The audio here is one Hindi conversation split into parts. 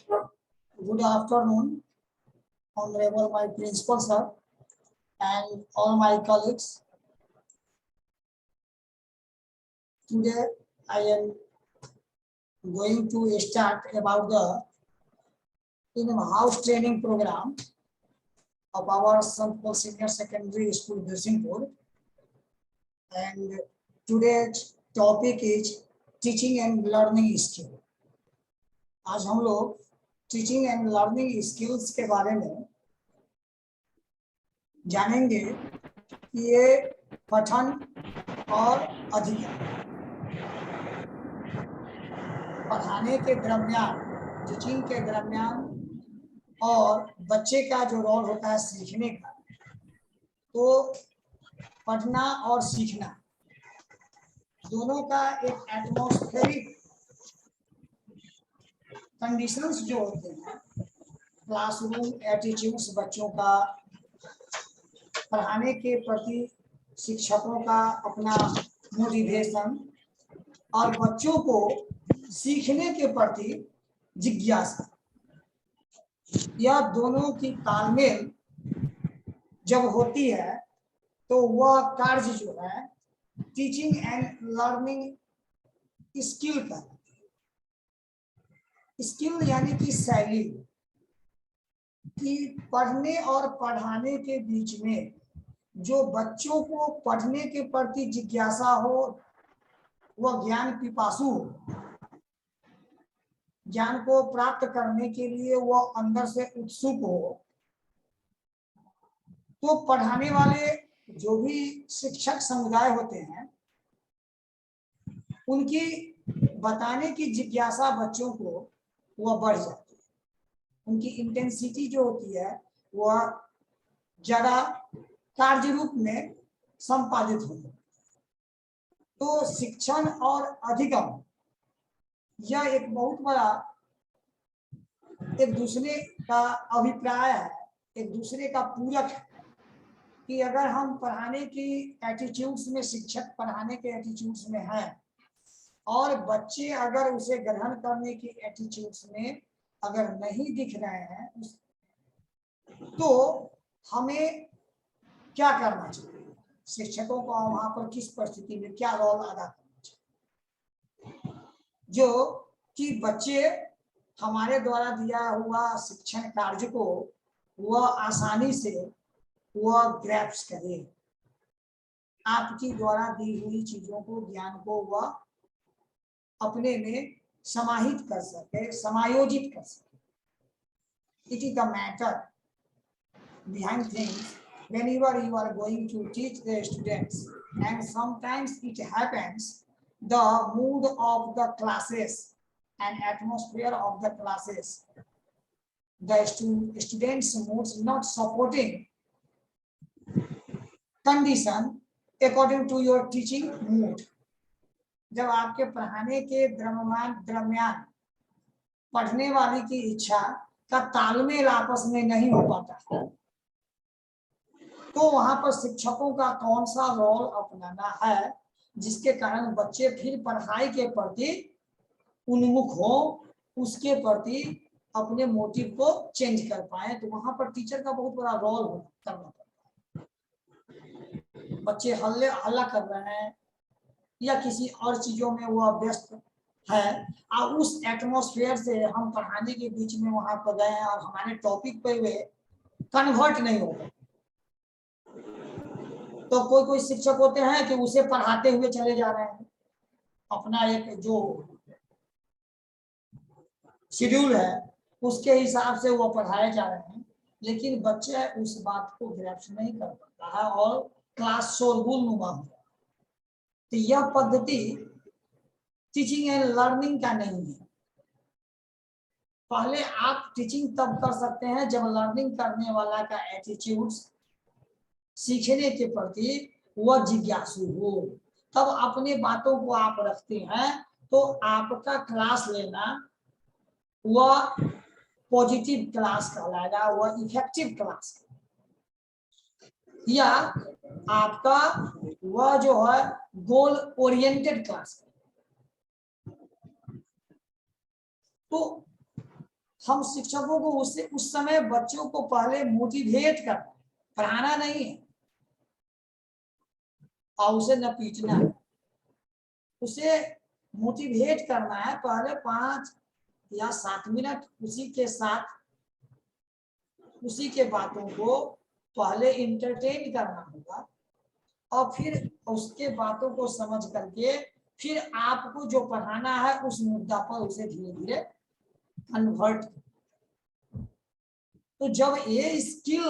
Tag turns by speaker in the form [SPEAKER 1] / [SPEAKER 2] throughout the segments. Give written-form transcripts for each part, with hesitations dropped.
[SPEAKER 1] Good afternoon, Honorable my Principal Sir and all my colleagues. Today I am going to start about the in-house training program of our St. Paul Senior Secondary School, Birsinghpur. And today's topic is teaching and learning skill. आज हम लोग टीचिंग एंड लर्निंग स्किल्स के बारे में जानेंगे कि ये पठन और अध्ययन पढ़ाने के दरमियान, टीचिंग के दरमियान और बच्चे का जो रोल होता है सीखने का, तो पढ़ना और सीखना दोनों का एक एटमॉस्फेरिक कंडीशंस जो होते हैं, क्लासरूम एटीट्यूड्स बच्चों का, पढ़ाने के प्रति शिक्षकों का अपना मोटिवेशन और बच्चों को सीखने के प्रति जिज्ञासा, यह दोनों की तालमेल जब होती है तो वह कार्य जो है टीचिंग एंड लर्निंग स्किल का, स्किल यानी कि शैली, कि पढ़ने और पढ़ाने के बीच में जो बच्चों को पढ़ने के प्रति जिज्ञासा हो, वह ज्ञान पिपासु हो, ज्ञान को प्राप्त करने के लिए वह अंदर से उत्सुक हो, तो पढ़ाने वाले जो भी शिक्षक समुदाय होते हैं उनकी बताने की जिज्ञासा बच्चों को वह बढ़ जाती है, उनकी इंटेंसिटी जो होती है वह ज्यादा कार्य रूप में संपादित होती है। तो शिक्षण और अधिगम यह एक बहुत बड़ा एक दूसरे का अभिप्राय है, एक दूसरे का पूरक है, कि अगर हम पढ़ाने की एटीट्यूड्स में, शिक्षक पढ़ाने के एटीट्यूड्स में हैं और बच्चे अगर उसे ग्रहण करने की एटीट्यूड्स में अगर नहीं दिख रहे हैं, तो हमें क्या करना चाहिए, शिक्षकों को वहां पर किस परिस्थिति में क्या रोल अदा करना चाहिए, जो कि बच्चे हमारे द्वारा दिया हुआ शिक्षण कार्य को वह आसानी से वह ग्रैप्स करे, आपकी द्वारा दी हुई चीजों को, ज्ञान को वह अपने में समाहित कर सके, समायोजित कर सके। It is the matter behind things whenever you are going to teach the students, and sometimes it happens the mood of the classes and atmosphere of the classes, the students' moods not supporting condition according to your teaching mood. जब आपके पढ़ाने के दरमियान पढ़ने वाले की इच्छा का तालमेल आपस में नहीं हो पाता है, तो वहां पर शिक्षकों का कौन सा रोल अपनाना है, जिसके कारण बच्चे फिर पढ़ाई के प्रति उन्मुख हो, उसके प्रति अपने मोटिव को चेंज कर पाए, तो वहां पर टीचर का बहुत बड़ा रोल करना पड़ता है। बच्चे हल्ला कर रहे हैं या किसी और चीजों में वह व्यस्त है, और उस एटमॉस्फेयर से हम पढ़ाने के बीच में वहां पर गए और हमारे टॉपिक पे वे कन्वर्ट नहीं हो गए, तो कोई शिक्षक होते हैं कि उसे पढ़ाते हुए चले जा रहे हैं, अपना एक जो शेड्यूल है उसके हिसाब से वो पढ़ाए जा रहे हैं, लेकिन बच्चे उस बात को ग्रैप्स नहीं कर पाता है और क्लास शोरगुल नुमा हो। तो यह पद्धति टीचिंग एंड लर्निंग का नहीं है। पहले आप टीचिंग तब कर सकते हैं जब लर्निंग करने वाला का एटीट्यूड, सीखने के प्रति वह जिज्ञासु हो, तब अपने बातों को आप रखते हैं, तो आपका क्लास लेना वह पॉजिटिव क्लास कहलाएगा, वह इफेक्टिव क्लास, या आपका वह जो है गोल ओरिएंटेड क्लास। तो हम शिक्षकों को उस समय बच्चों को पहले मोटिवेट करना, पढ़ाना नहीं है और उसे न पीटना है, उसे मोटिवेट करना है। पहले 5 या 7 मिनट उसी के साथ उसी के बातों को पहले इंटरटेन करना होगा और फिर उसके बातों को समझ करके फिर आपको जो पढ़ाना है उस मुद्दा पर उसे धीरे धीरे कन्वर्ट। तो जब ये स्किल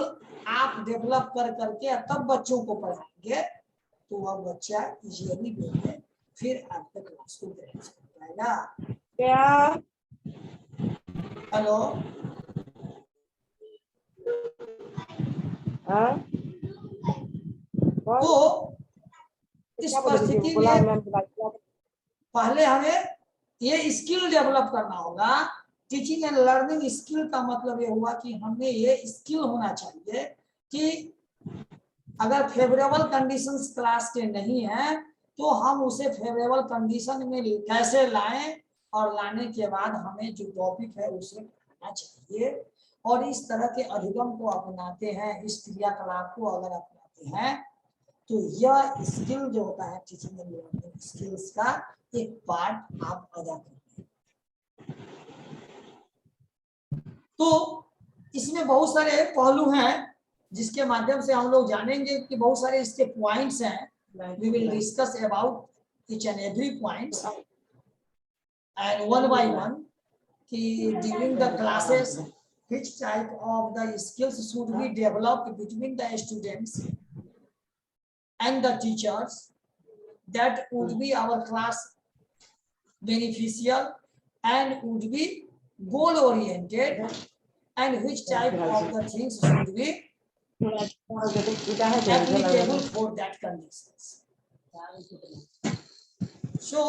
[SPEAKER 1] आप डेवलप कर करके तब बच्चों को पढ़ाएंगे तो वह बच्चा इजीली वे में फिर आपके क्लास को ग्रहण कर पाएगा।
[SPEAKER 2] क्या?
[SPEAKER 1] हेलो, तो इस परिस्थिति में पहले हमें ये स्किल डेवलप करना होगा। टीचिंग एंड लर्निंग स्किल का मतलब ये हुआ कि हमें ये स्किल होना चाहिए कि अगर फेवरेबल कंडीशंस क्लास के नहीं है तो हम उसे फेवरेबल कंडीशन में कैसे लाएं और लाने के बाद हमें जो टॉपिक है उसे पढ़ाना चाहिए। और इस तरह के अधिगम को अपनाते हैं, इस क्रियाकलाप को अगर अपनाते हैं तो यह स्किल जो होता है टीचिंग एंड लर्निंग स्किल्स का एक पार्ट आप अदा करते हैं। तो इसमें बहुत सारे पहलू हैं जिसके माध्यम से हम लोग जानेंगे कि बहुत सारे इसके पॉइंट्स हैं। We will discuss about each and every points and one by one कि during the classes which type of the skills should be developed between the students and the teachers that would be our class beneficial and would be goal oriented and which type of the things should be applicable for that conditions. So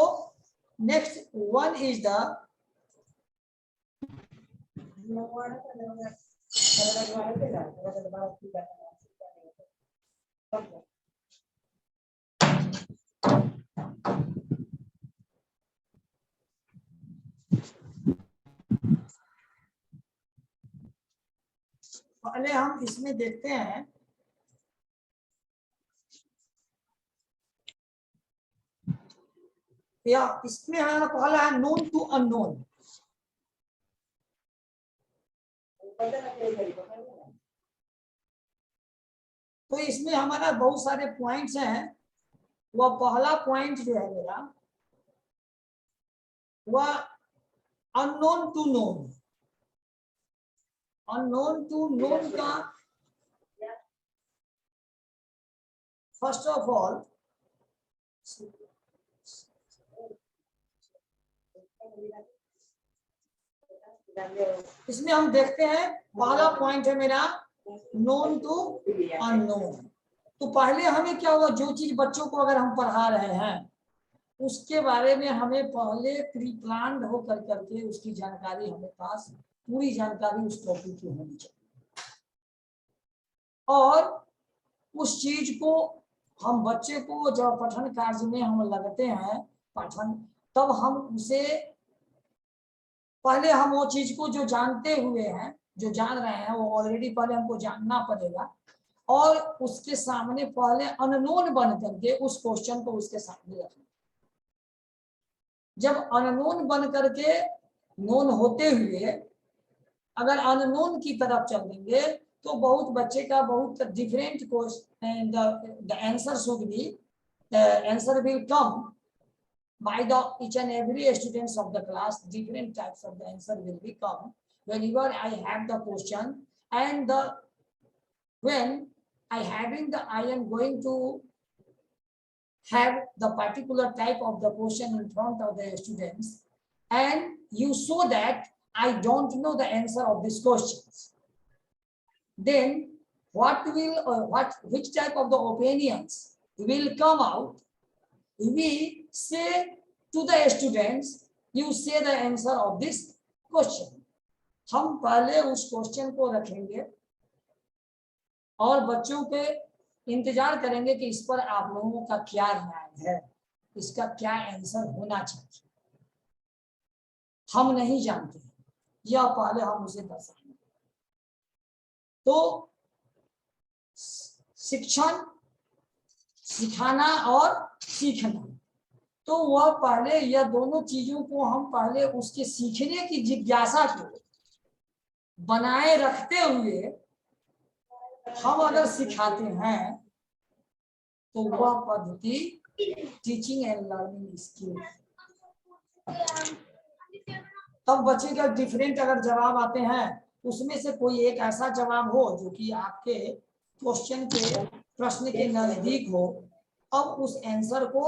[SPEAKER 1] next one is the पहले हम इसमें देखते हैं या इसमें हमारा पहला है नोन टू अननोन। तो इसमें हमारा बहुत सारे पॉइंट्स हैं। वह पहला पॉइंट जो है मेरा वह unknown to known. Unknown to known का फर्स्ट ऑफ ऑल इसमें हम देखते हैं पहला पॉइंट है मेरा नोन टू अननोन। तो पहले हमें क्या होगा, जो चीज बच्चों को अगर हम पढ़ा रहे हैं उसके बारे में हमें पहले प्री प्लान्ड होकर करके उसकी जानकारी हमें पास पूरी जानकारी उस टॉपिक की होनी चाहिए और उस चीज को हम बच्चे को जब पठन कार्य में हम लगते हैं पठन, तब हम उसे पहले हम वो चीज को जो जानते हुए हैं जो जान रहे हैं वो ऑलरेडी पहले हमको जानना पड़ेगा और उसके सामने पहले अननोन बन करके उस क्वेश्चन को उसके सामने रखना। जब अननोन बन करके नोन होते हुए अगर अननोन की तरफ चल देंगे तो बहुत बच्चे का बहुत different question the answer should be answer will come by the each and every students of the class. Different types of the answer will become whenever I have the question and when I am going to have the particular type of the question in front of the students and you saw that I don't know the answer of these questions, then which type of the opinions will come out? We say to the students, you say the answer of this question. हम पहले उस क्वेश्चन को रखेंगे और बच्चों के इंतजार करेंगे कि इस पर आप लोगों का क्या राय है, इसका क्या आंसर होना चाहिए। हम नहीं जानते, यह पहले हम उसे दर्शाएंगे। तो शिक्षण, सिखाना और सीखना, तो वह पहले यह दोनों चीजों को हम पहले उसके सीखने की जिज्ञासा को बनाए रखते हुए हम अगर सिखाते हैं तो वह पद्धति टीचिंग एंड लर्निंग स्किल। तब बच्चे का डिफरेंट अगर जवाब आते हैं उसमें से कोई एक ऐसा जवाब हो जो कि आपके क्वेश्चन के प्रश्न के नजदीक हो, अब उस आंसर को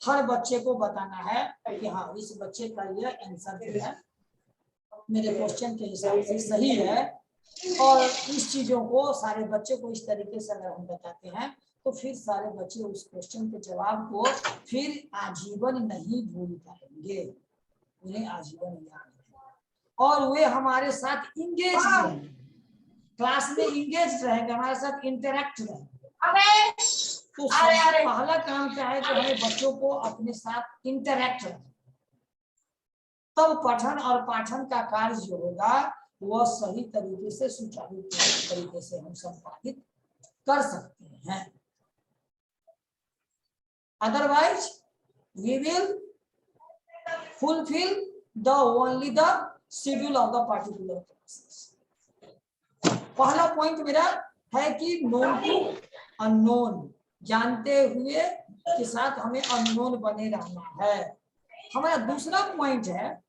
[SPEAKER 1] हर बच्चे को बताना है कि हाँ इस बच्चे का यह आंसर जो है मेरे क्वेश्चन के हिसाब से सही है। और इस चीजों को सारे बच्चे को इस तरीके से अगर हम बताते हैं तो फिर सारे बच्चे उस क्वेश्चन के जवाब को फिर आजीवन नहीं भूल पाएंगे, उन्हें आजीवन याद रहेगा और वे हमारे साथ इंगेज रहेंगे, क्लास में इंगेज रहेंगे, हमारे साथ इंटरेक्ट रहेंगे। तो पहला काम क्या है कि हमें बच्चों को अपने साथ इंटरेक्ट रखें, तब पठन और पाठन का कार्य जो होगा वह सही तरीके से सुचारू तरीके से हम संपादित कर सकते हैं। Otherwise we will fulfil the only the schedule of the particular classes. पहला पॉइंट मेरा है कि नोन टू अननोन, जानते हुए के साथ हमें अननोन बने रहना है। हमारा दूसरा पॉइंट है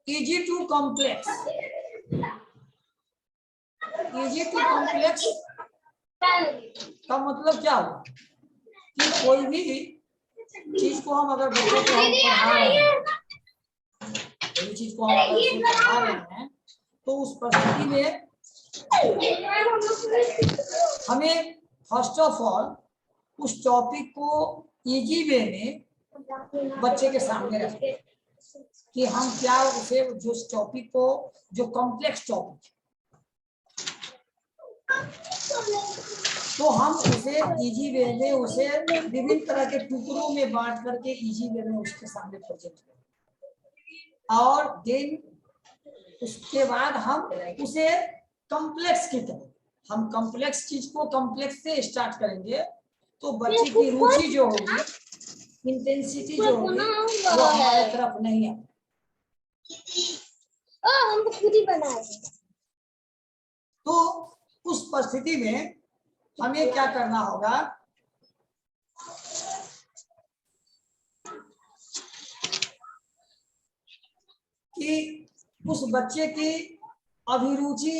[SPEAKER 1] easy to complex. Easy to complex का मतलब क्या हुआ कि कोई भी चीज को हम अगर बच्चों को हम पढ़ा रहे हैं, कोई चीज को हम अगर पढ़ा रहे हैं तो उस परिस्थिति में हमें फर्स्ट ऑफ ऑल उस टॉपिक को इजी वे में बच्चे के सामने रखें कि हम क्या उसे जो टॉपिक को जो कॉम्प्लेक्स टॉपिक तो हम उसे इजी वे में उसे विभिन्न तरह के टुकड़ों में बांट करके इजी वे में उसके सामने प्रेजेंट करें और देन उसके बाद हम उसे कॉम्प्लेक्स की तरह हम कॉम्प्लेक्स चीज को कॉम्प्लेक्स से स्टार्ट करेंगे तो बच्चे की रुचि जो होगी, इंटेंसिटी जो होगी वो हमारे तरफ नहीं आती।
[SPEAKER 2] हम खुद ही बनाए।
[SPEAKER 1] तो उस परिस्थिति में हमें क्या करना होगा कि उस बच्चे की अभिरुचि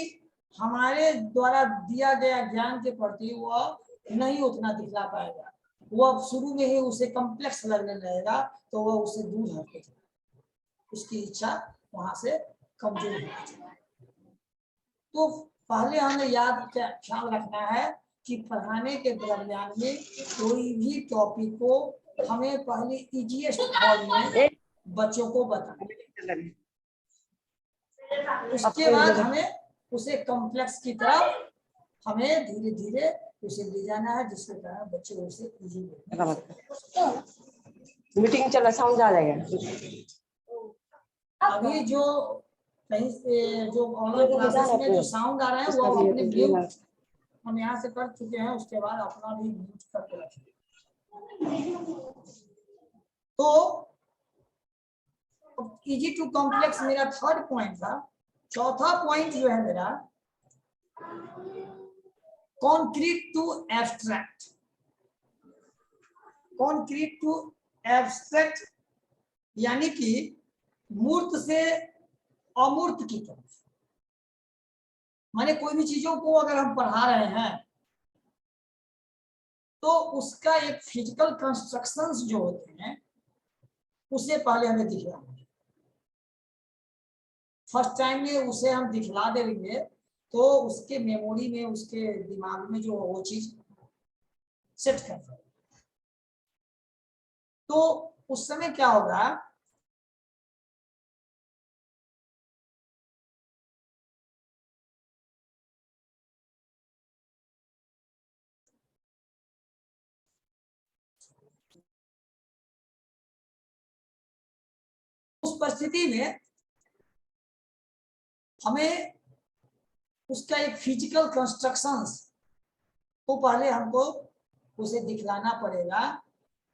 [SPEAKER 1] हमारे द्वारा दिया गया ज्ञान के प्रति वह नहीं उतना दिखला पाएगा, वह शुरू में ही उसे कॉम्प्लेक्स लगने लगेगा तो वह उसे दूर हटके जाएगा, उसकी इच्छा वहां से कमजोर होती जाएगी। तो पहले हमें याद ख्याल रखना है कि पढ़ाने के दरमियान में कोई भी टॉपिक को हमें पहले इजीएस्ट फॉर्म में बच्चों को बताना, उसके बाद हमें उसे कॉम्प्लेक्स की तरफ हमें धीरे धीरे उसे ले जाना है जिसके कारण बच्चे उसे इजी
[SPEAKER 3] मीटिंग चल रहा, साउंड आ जाएगा।
[SPEAKER 1] अभी जो कहीं से जो ऑनलाइन क्लासेस में जो साउंड आ रहा है वो अपने म्यूट हम यहाँ से कर चुके हैं, उसके बाद अपना भी म्यूट करके रखें। तो इजी टू कॉम्प्लेक्स मेरा थर्ड पॉइंट था। चौथा पॉइंट जो है मेरा concrete to abstract. Concrete to abstract यानी कि मूर्त से अमूर्त की तरफ, माने कोई भी चीजों को अगर हम पढ़ा रहे हैं तो उसका एक फिजिकल कंस्ट्रक्शंस जो होते हैं उसे पहले हमें दिखलाना है। फर्स्ट टाइम में उसे हम दिखला देंगे तो उसके मेमोरी में उसके दिमाग में जो वो चीज सेट कर, तो उस समय क्या होगा परिस्थिति में हमें उसका एक फिजिकल कंस्ट्रक्शंस तो पहले हमको उसे दिखलाना पड़ेगा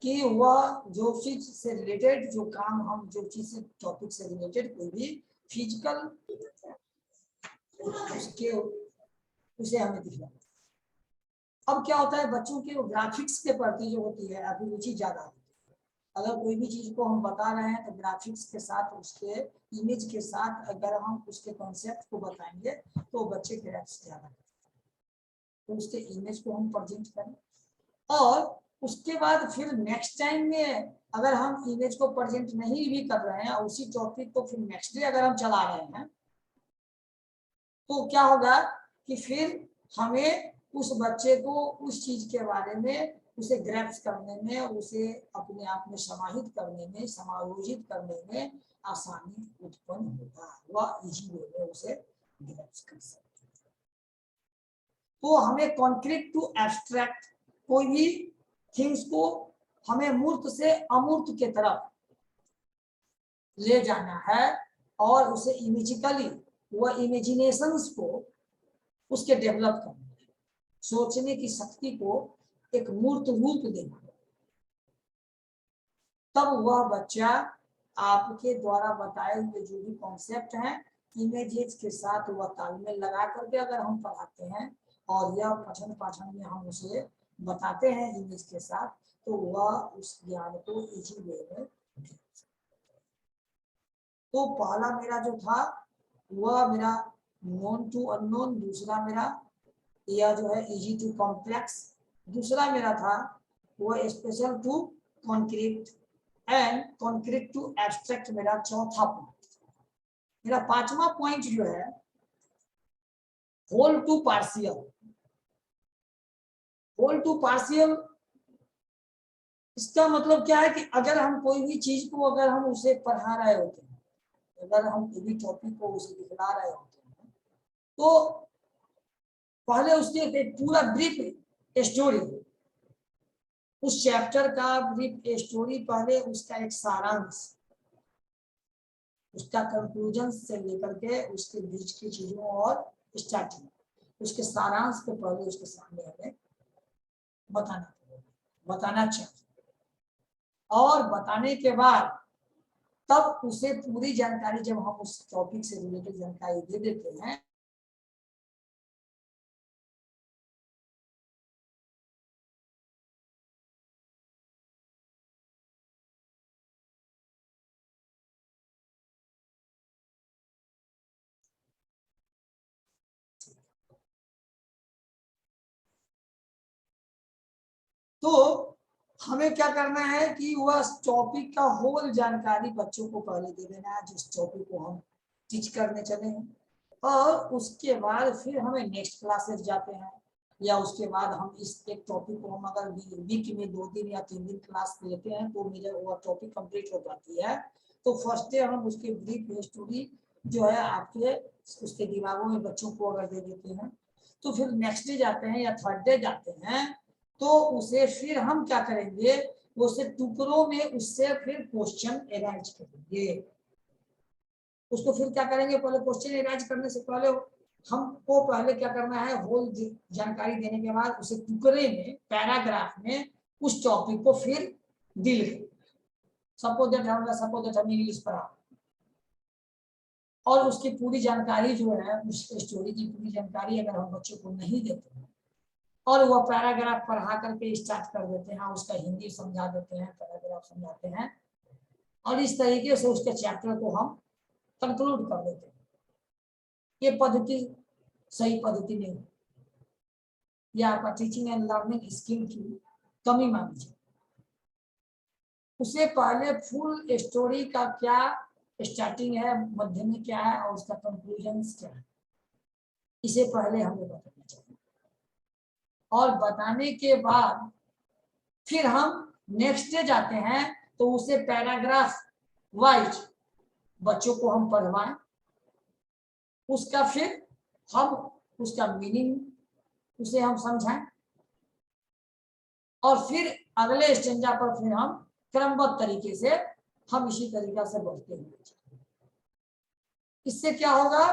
[SPEAKER 1] कि वह जो चीज से रिलेटेड जो काम हम जो चीज से टॉपिक से रिलेटेड कोई भी फिजिकल उसके उसे हमें दिखलाना। अब क्या होता है बच्चों के ग्राफिक्स के प्रति जो होती है अभिरुचि ज्यादा होती है। अगर कोई भी चीज को हम बता रहे हैं तो ग्राफिक्स के साथ उसके इमेज के साथ अगर हम उसके कॉन्सेप्ट को बताएंगे तो बच्चे ग्रैप्स ज्यादा करते हैं। तो उसके इमेज को हम प्रेजेंट करें और उसके बाद फिर नेक्स्ट टाइम में अगर हम इमेज को प्रेजेंट नहीं भी कर रहे हैं और उसी टॉपिक को फिर नेक्स्ट डे अगर हम चला रहे हैं तो क्या होगा कि फिर हमें उस बच्चे को उस चीज के बारे में उसे ग्रैप्स करने में उसे अपने आप में समाहित करने में समायोजित करने में आसानी उत्पन्न होगा। वह इजी वे में उसे ग्रैप्स कर सकते हैं। तो हमें कॉन्क्रीट टू एब्स्ट्रैक्ट कोई भी थिंग्स को हमें मूर्त से अमूर्त के तरफ ले जाना है और उसे इमेजिकली वह इमेजिनेशंस को उसके डेवलप करना है। सोचने की शक्ति को एक मूर्त रूप देना है। तब वह बच्चा आपके द्वारा बताए हुए जो भी कॉन्सेप्ट हैं इमेजेस के साथ वह तालमेल लगा करके अगर हम पढ़ाते हैं और यह पठन पाठन में हम उसे बताते हैं इमेज के साथ तो वह उस ज्ञान को इजी वे में। तो पहला मेरा जो था वह मेरा नोन टू अननोन, दूसरा मेरा यह जो है इजी टू कॉम्प्लेक्स, दूसरा मेरा था वह special to concrete and concrete to abstract मेरा चौथा पॉइंट। मेरा पांचवा पॉइंट जो है whole to partial. Whole to partial इसका मतलब क्या है कि अगर हम कोई भी चीज को अगर हम उसे पढ़ा रहे होते हैं अगर हम कोई भी टॉपिक को उसे दिखला रहे होते हैं तो पहले उसके एक पूरा ब्रीफ स्टोरी उस चैप्टर का ब्रीफ स्टोरी पहले उसका एक सारांश उसका कंक्लूजन से लेकर के उसके बीच की चीजों और स्टार्टिंग उसके सारांश को पहले उसके सामने हमें बताना चाहिए और बताने के बाद तब उसे पूरी जानकारी जब हम उस टॉपिक से रिलेटेड जानकारी दे देते हैं तो हमें क्या करना है कि वह टॉपिक का होल जानकारी बच्चों को पहले दे देना है जिस टॉपिक को हम टीच करने चले हैं और उसके बाद फिर हमें नेक्स्ट क्लासेस जाते हैं या उसके बाद हम इस एक टॉपिक को हम अगर वीक में 2 दिन या 3 दिन क्लास लेते हैं तो मेरे वो टॉपिक कंप्लीट हो जाती है। तो फर्स्ट डे हम उसके ब्रीफ स्टोरी जो है आपके उसके दिमागों में बच्चों को अगर दे देते हैं तो फिर नेक्स्ट डे जाते हैं या थर्ड डे जाते हैं तो उसे फिर हम क्या करेंगे उसे टुकड़ों में उससे फिर क्वेश्चन अरेंज करेंगे। उसको फिर क्या करेंगे पहले क्वेश्चन अरेंज करने से पहले हमको पहले क्या करना है होल जानकारी देने के बाद उसे टुकड़े में पैराग्राफ में उस टॉपिक को फिर डील करेंगे। सपोज दैट हम इंग्लिश पढ़ा और उसकी पूरी जानकारी जो है उस स्टोरी की पूरी जानकारी अगर हम बच्चों को नहीं देते हैं और वह पैराग्राफ पढ़ा करके स्टार्ट कर देते हैं उसका हिंदी समझा देते हैं पैराग्राफ समझाते हैं और इस तरीके से उसके चैप्टर को हम कंक्लूड कर देते हैं। ये पद्धति सही पद्धति नहीं है। यह आपका टीचिंग एंड लर्निंग स्किल की कमी मानी जाए। उसे पहले फुल स्टोरी का क्या स्टार्टिंग है मध्य में क्या है और उसका कंक्लूजन क्या है इसे पहले हमें बताना चाहिए और बताने के बाद फिर हम नेक्स्ट डे जाते हैं तो उसे पैराग्राफ वाइज बच्चों को हम पढ़वाएं उसका फिर हम उसका मीनिंग उसे हम समझाएं और फिर अगले स्टेंजा पर फिर हम क्रमबद्ध तरीके से हम इसी तरीका से बढ़ते हैं। इससे क्या होगा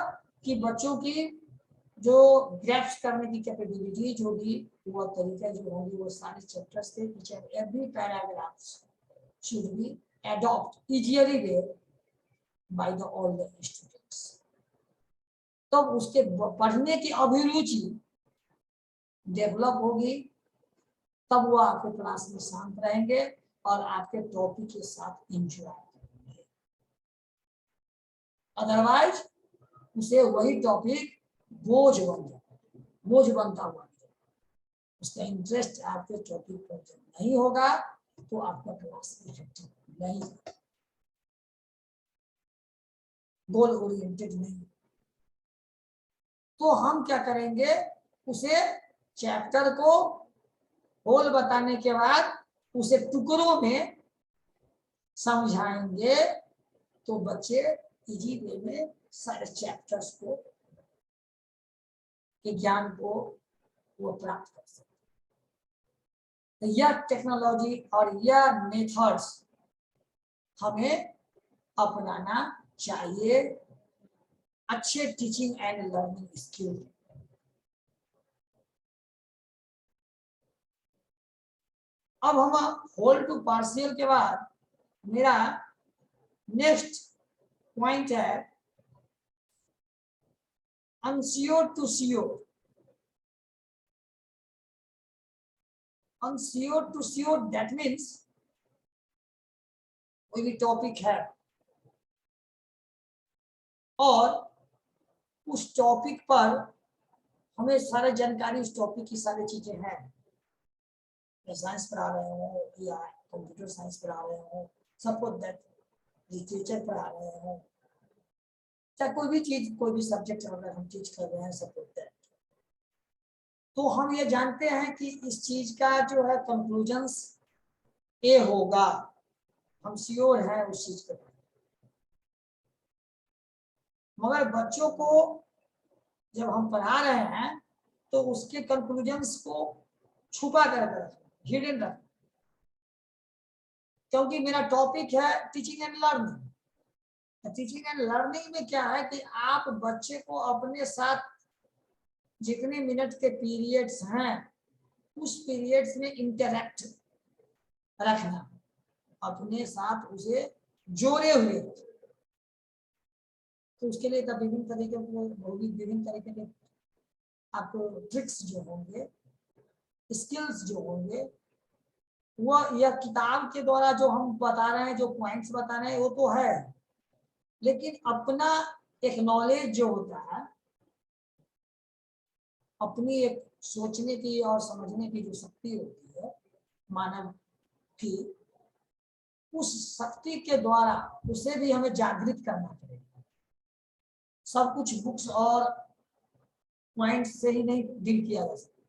[SPEAKER 1] कि बच्चों की जो ग्रैप्स करने की कैपेबिलिटी जो भी वो तरीके जो होंगे वो सारे चैप्टर्स के each and every paragraph should be adopt easily way by the all the students. तब उसके पढ़ने की अभिरुचि डेवलप होगी, तब वो आपके क्लास में शांत रहेंगे और आपके टॉपिक के साथ एंजॉय करेंगे। अदरवाइज उसे वही टॉपिक बोझ बन जाता, बोझ बनता हुआ, उसका इंटरेस्ट आपके टॉपिक पर जब नहीं होगा तो आपका क्लास इफेक्टिव नहीं, गोल ओरिएंटेड नहीं। तो हम क्या करेंगे, उसे चैप्टर को होल बताने के बाद उसे टुकड़ों में समझाएंगे तो बच्चे इजी वे में सारे चैप्टर्स को के ज्ञान को वो प्राप्त कर सकते। तो यह टेक्नोलॉजी और यह मेथड्स हमें अपनाना चाहिए अच्छे टीचिंग एंड लर्निंग स्किल। अब हम होल टू पार्शियल के बाद मेरा नेक्स्ट पॉइंट है unsure to sure. Unsure to sure that means कोई भी टॉपिक है और उस टॉपिक पर हमें सारे जानकारी, उस टॉपिक की सारी चीजें हैं, साइंस पढ़ा रहे हो या कंप्यूटर साइंस पढ़ा रहे हो, सपोज दैट लिटरेचर पढ़ा रहे हो, चाहे कोई भी चीज, कोई भी सब्जेक्ट अगर हम टीच कर रहे हैं सपोज दैट, तो हम ये जानते हैं कि इस चीज का जो है कंक्लूजन्स ए होगा, हम श्योर हैं उस चीज के। मगर बच्चों को जब हम पढ़ा रहे हैं तो उसके कंक्लूजन्स को छुपा कर रखें, हिडन रखें, क्योंकि मेरा टॉपिक है teaching and learning. Teaching and learning में क्या है कि आप बच्चे को अपने साथ जितने मिनट के पीरियड्स हैं उस पीरियड्स में इंटरैक्ट रखना, अपने साथ उसे जोड़े हुए। तो उसके लिए विभिन्न तरीके विभिन्न तरीके के आपको ट्रिक्स जो होंगे, स्किल्स जो होंगे, वो यह किताब के द्वारा जो हम बता रहे हैं, जो पॉइंट्स बता रहे हैं वो तो है, लेकिन अपना एक नॉलेज जो होता है, अपनी एक सोचने की और समझने की जो शक्ति होती है मानव की, उस शक्ति के द्वारा उसे भी हमें जागृत करना पड़ेगा। सब कुछ बुक्स और पॉइंट्स से ही नहीं डील किया जा सकता,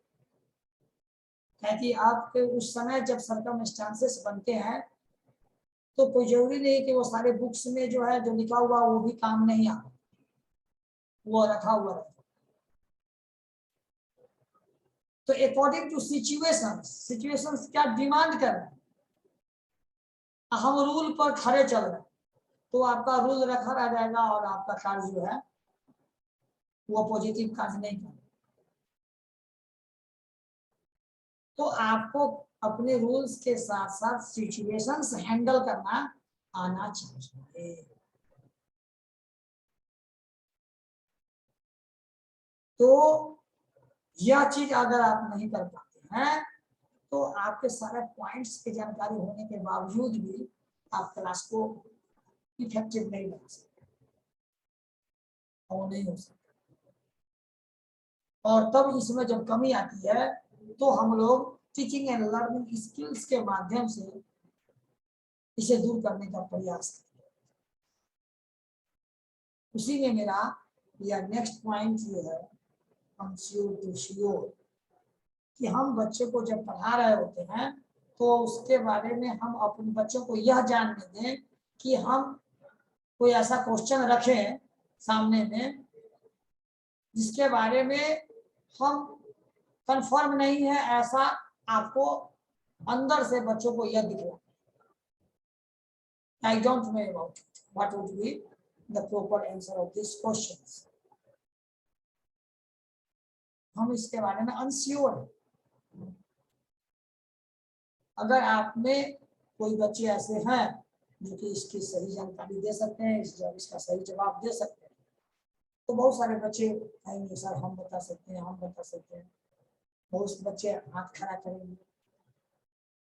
[SPEAKER 1] क्योंकि आपके उस समय जब सर्कमस्टांसेस बनते हैं तो कोई जरूरी नहीं कि वो सारे बुक्स में जो है जो लिखा हुआ वो भी काम नहीं आता, वो रखा हुआ रहता। तो अकॉर्डिंग टू सिचुएशंस क्या डिमांड कर रहे हैं, हम रूल पर खड़े चल रहे हैं तो आपका रूल रखा रह जाएगा और आपका कार्य जो है वो पॉजिटिव कार्य नहीं करेगा। तो आपको अपने रूल्स के साथ साथ सिचुएशंस हैंडल करना आना चाहिए। तो यह चीज अगर आप नहीं कर पाते हैं तो आपके सारे पॉइंट्स की जानकारी होने के बावजूद भी आप क्लास को इफेक्टिव नहीं बना सकते, और नहीं हो सकता। और तब इसमें जब कमी आती है तो हम लोग टीचिंग एंड लर्निंग स्किल्स के माध्यम से इसे दूर करने का प्रयास करते हैं। उसी में मेरा यह नेक्स्ट पॉइंट ये है अनश्योर टू श्योर, कि हम बच्चे को जब पढ़ा रहे होते हैं तो उसके बारे में हम अपने बच्चों को यह जानने दें कि हम कोई ऐसा क्वेश्चन रखें सामने में जिसके बारे में हम कंफर्म नहीं है, ऐसा आपको अंदर से बच्चों को यह दिखला I don't know about it. What would be the proper answer of these questions? हम इसके बारे में अनश्योर हैं। अगर आप में कोई बच्चे ऐसे हैं जो कि इसकी सही जानकारी दे सकते हैं, इसका सही जवाब दे सकते हैं, तो बहुत सारे बच्चे कहेंगे सर हम बता सकते हैं, हम बता सकते हैं। बहुत बच्चे हाथ खड़ा करेंगे।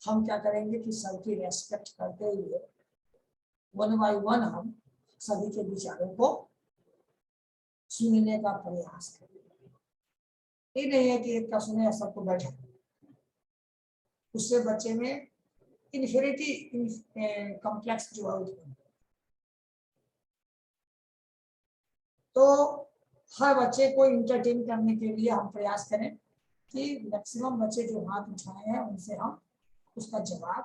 [SPEAKER 1] हम क्या करेंगे कि सबकी रेस्पेक्ट करते हुए वन बाय वन हम सभी के विचारों को सुनने का प्रयास करेंगे। ये नहीं है कि एक का सुने या सबको बैठे, उससे बच्चे में इन्फीरियरिटी कॉम्प्लेक्स जो है उत्पन्न। तो हर बच्चे को इंटरटेन करने के लिए हम प्रयास करें कि मैक्सिमम बच्चे जो हाथ उठाए हैं उनसे हम उसका जवाब,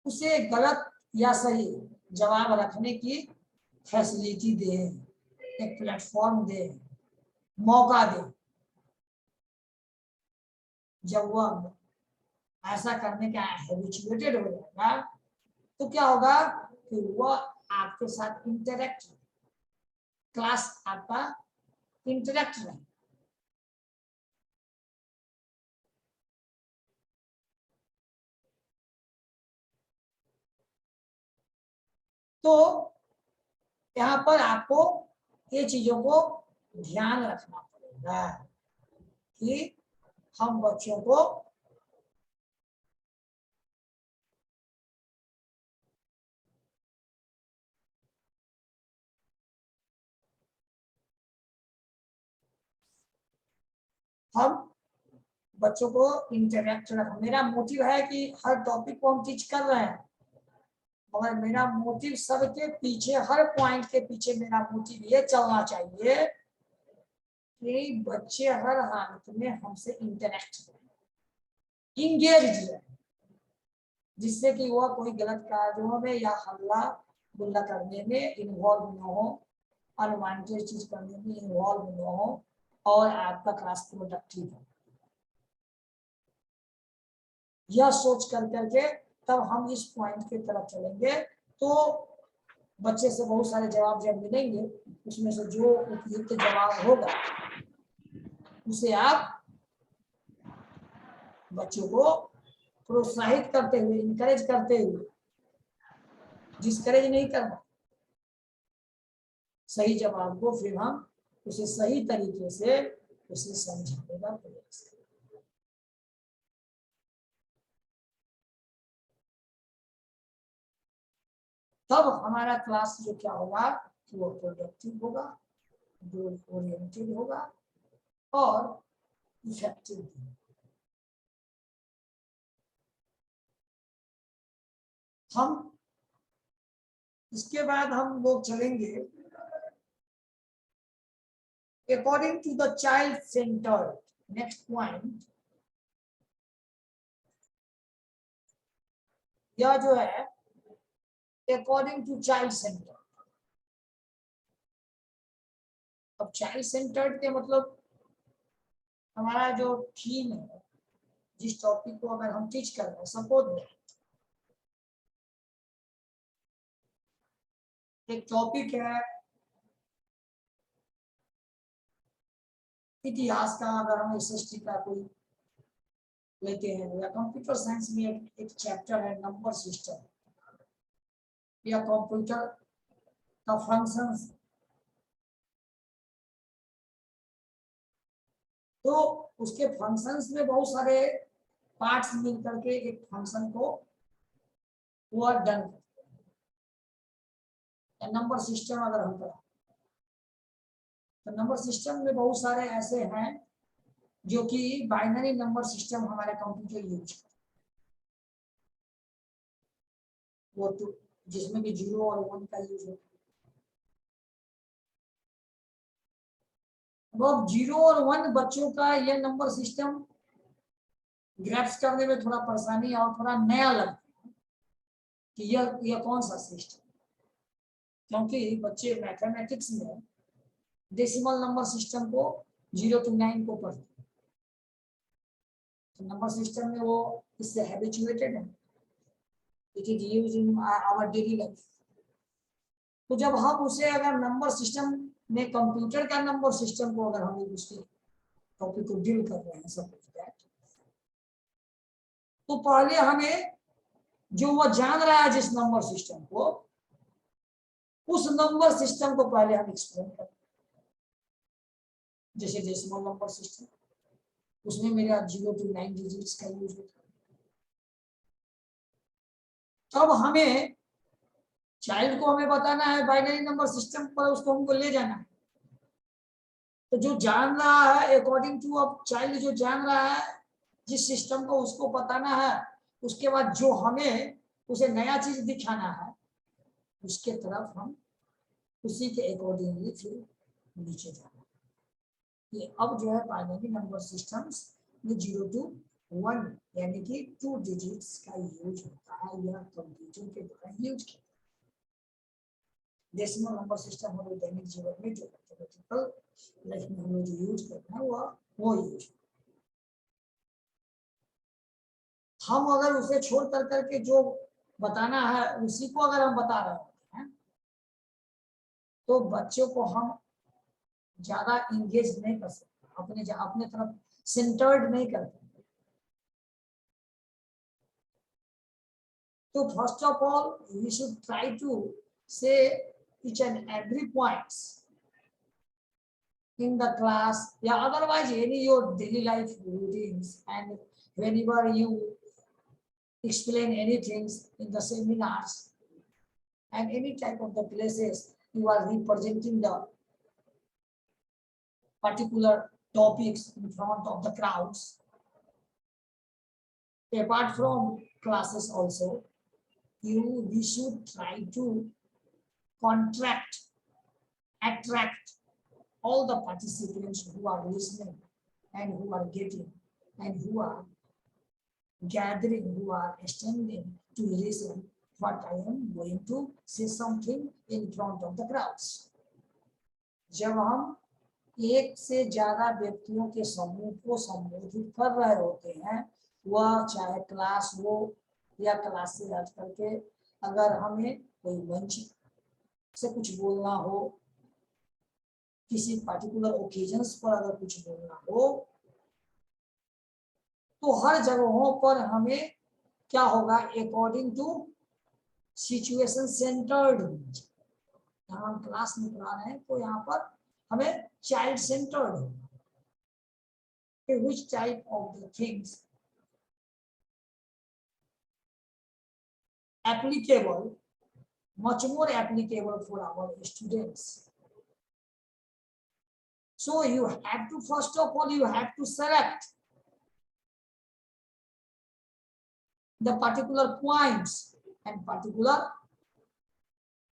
[SPEAKER 1] उसे गलत या सही जवाब रखने की फैसिलिटी दें, एक प्लेटफॉर्म दें, मौका दें। जब वह ऐसा करने का हैबिचुएटेड हो जाएगा तो क्या होगा कि वह आपके साथ इंटरेक्ट, क्लास आपका इंटरेक्ट रहे। तो यहाँ पर आपको ये चीजों को ध्यान रखना पड़ेगा कि हम बच्चों को इंटरेक्ट रखें। मेरा मोटिव है कि हर टॉपिक को हम टीच कर रहे हैं, मगर मेरा मोटिव सबके पीछे, हर पॉइंट के पीछे मेरा मोटिव ये चलना चाहिए कि बच्चे हर हालत में हमसे इंटरेक्ट करें, इंगेज रहे, जिससे कि वह कोई गलत कार्यों में या हल्ला गुल्ला करने में इन्वॉल्व न हो, अनवांटेड चीज करने में इन्वॉल्व न हो, और आपका क्लास प्रोडक्टिव हो। यह सोच कर करके तब हम इस पॉइंट की तरफ चलेंगे। तो बच्चे से बहुत सारे जवाब जब मिलेंगे, उसमें से जो उपयुक्त जवाब होगा उसे आप बच्चों को प्रोत्साहित करते हुए, इनकरेज करते हुए, डिस्करेज नहीं करना, सही जवाब को फिर हम उसे सही तरीके से उसे समझाने का प्रयास करें। तब हमारा क्लास जो क्या होगा कि वो प्रोडक्टिव होगा, गोल ओरिएंटेड होगा और इफेक्टिव होगा। हम इसके बाद हम लोग चलेंगे according to the child centred. Next point यह जो है अकॉर्डिंग टू चाइल्ड सेंटर। अब चाइल्ड सेंटर्ड के मतलब हमारा जो थीम है, जिस टॉपिक को अगर हम टीच कर रहे हैं, सपोज एक टॉपिक है इतिहास का, अगर हम एसएसटी का कोई लेते हैं, या कंप्यूटर साइंस में एक चैप्टर है नंबर सिस्टम, या कंप्यूटर का फंक्शंस, तो उसके फंक्शंस में बहुत सारे पार्ट्स मिल करके एक फंक्शन को वो डन करते हैं। नंबर सिस्टम अगर हम करें तो नंबर सिस्टम में बहुत सारे ऐसे हैं जो कि बाइनरी नंबर सिस्टम हमारे कंप्यूटर यूज करते हैं, वो तो जिसमें कि 0 और 1 का यूज होता है। अब 0 और 1 बच्चों का यह नंबर सिस्टम ग्रैप्स करने में थोड़ा परेशानी और थोड़ा नया लगता है कि यह कौन सा सिस्टम, क्योंकि बच्चे मैथमेटिक्स में डेसिमल नंबर सिस्टम को 0 to 9 को पढ़ते हैं, तो नंबर सिस्टम में वो इससे हैबिचुएटेड है। It is used in our daily life. तो जब हम उसे अगर नंबर सिस्टम में, कंप्यूटर का नंबर सिस्टम को अगर हम उसके टॉपिक को डील कर रहे हैं सब कुछ दैट, तो पहले हमें जो वो जान रहा है जिस नंबर सिस्टम को, उस नंबर सिस्टम को पहले हम एक्सप्लेन करें। जैसे डेसिमल नंबर सिस्टम, उसमें मेरा 0 to 9 डिजिट्स का यूज होता है। तब हमें चाइल्ड को हमें बताना है बाइनरी नंबर सिस्टम पर, उसको हमको ले जाना है। तो जो जान रहा है अकॉर्डिंग टू अब चाइल्ड जो जान रहा है जिस सिस्टम को, उसको बताना है। उसके बाद जो हमें उसे नया चीज दिखाना है, उसके तरफ हम उसी के अकॉर्डिंगली फिर नीचे जाना है। ये अब जो है बाइनरी नंबर सिस्टम्स में 0 to 1 यानी कि 2 डिजिट्स का यूज होता है, यह कंप्यूटर के द्वारा यूज किया। डेसिमल नंबर सिस्टम हम लोग दैनिक जीवन में जो मैथमेटिकल लाइफ में हम लोग जो यूज करते हैं वो यूज। हम अगर उसे छोड़ कर करके जो बताना है उसी को अगर हम बता रहे होते हैं, तो बच्चों को हम ज्यादा इंगेज नहीं कर सकते, अपने तरफ सेंटर्ड नहीं करते। तो first of all we should try to say each and every points in the class, yeah, otherwise any your daily life routines, and whenever you explain anything in the seminars and any type of the places you are representing the particular topics in front of the crowds. Apart from classes also, we should try to attract all the participants who are listening and who are getting and who are gathering, who are standing to listen what I am going to say something in front of the crowds. जब हम एक से ज्यादा व्यक्तियों के समूह को संबोधित कर रहे होते हैं, वह चाहे क्लास हो या क्लास से हट करके अगर हमें कोई मंच से कुछ बोलना हो, किसी पर्टिकुलर ओकेजन्स पर अगर कुछ बोलना हो, तो हर जगहों पर हमें क्या होगा, अकॉर्डिंग टू सिचुएशन सेंटर्ड। हम क्लास में पढ़ा रहे हैं तो यहाँ पर हमें चाइल्ड सेंटर्ड होगा। Which type of the things applicable, much more applicable for our students. So you have to, first of all, you have to select the particular points and particular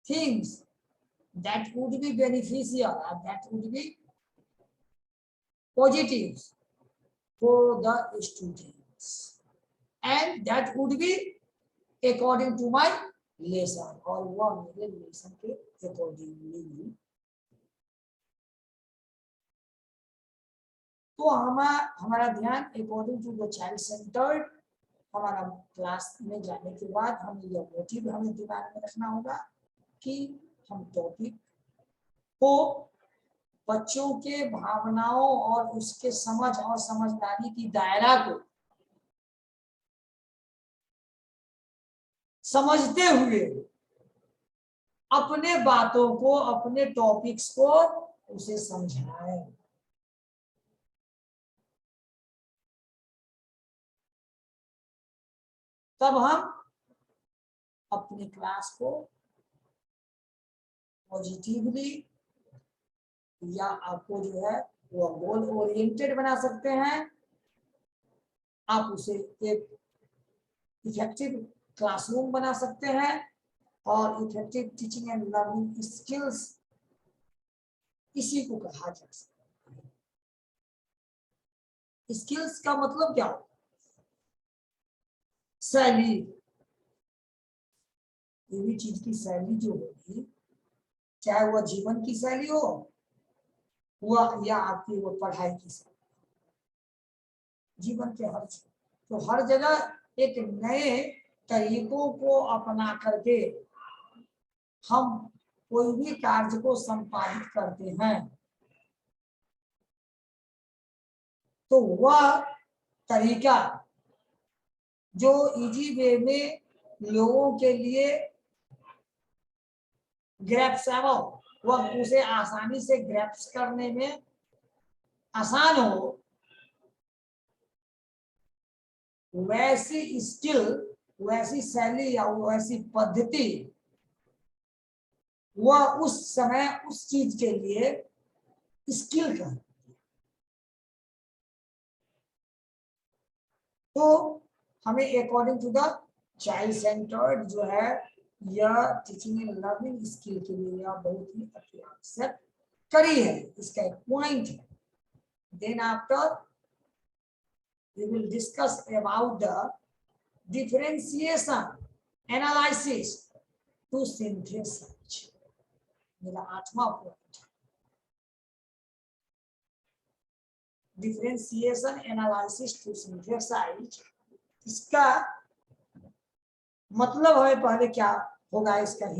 [SPEAKER 1] things that would be beneficial and that would be positive for the students, and that would be according to my lesson or one lesson के accordingly। तो हमारा ध्यान according to the child centred, हमारा क्लास में जाने के बाद हमें यह मोटिव हमें दिमाग में रखना होगा कि हम टॉपिक को बच्चों के भावनाओं और उसके समझ और समझदारी की दायरा को समझते हुए अपने बातों को, अपने टॉपिक्स को उसे समझाएं। तब हम अपनी क्लास को पॉजिटिवली या आपको जो है वो गोल ओरिएंटेड बना सकते हैं। आप उसे एक इफेक्टिव क्लासरूम बना सकते हैं और effective teaching and learning skills इसी को कहा जा सकता है। स्किल्स का मतलब क्या होगा? शैली, ये भी चीज की शैली जो होगी, चाहे वह जीवन की शैली हो वह या आपकी वो पढ़ाई की शैली, जीवन के हर जगह एक नए तरीकों को अपना करके हम कोई भी कार्य को संपादित करते हैं तो वह तरीका जो इजी वे में लोगों के लिए ग्रैप्सेबल, वह उसे आसानी से ग्रैप्स करने में आसान हो, वैसी स्किल, वैसी शैली या वैसी पद्धति वह उस समय उस चीज के लिए स्किल का। तो हमें according to the child centred जो है यह टीचिंग एंड लर्निंग स्किल के लिए यह बहुत ही अत्यावश्यक करी है, इसका एक पॉइंट है। Then after we will discuss about the differentiation analysis to synthesize, मेरा 8वां point, differentiation analysis to synthesize. इसका मतलब हमें पहले क्या होगा इसका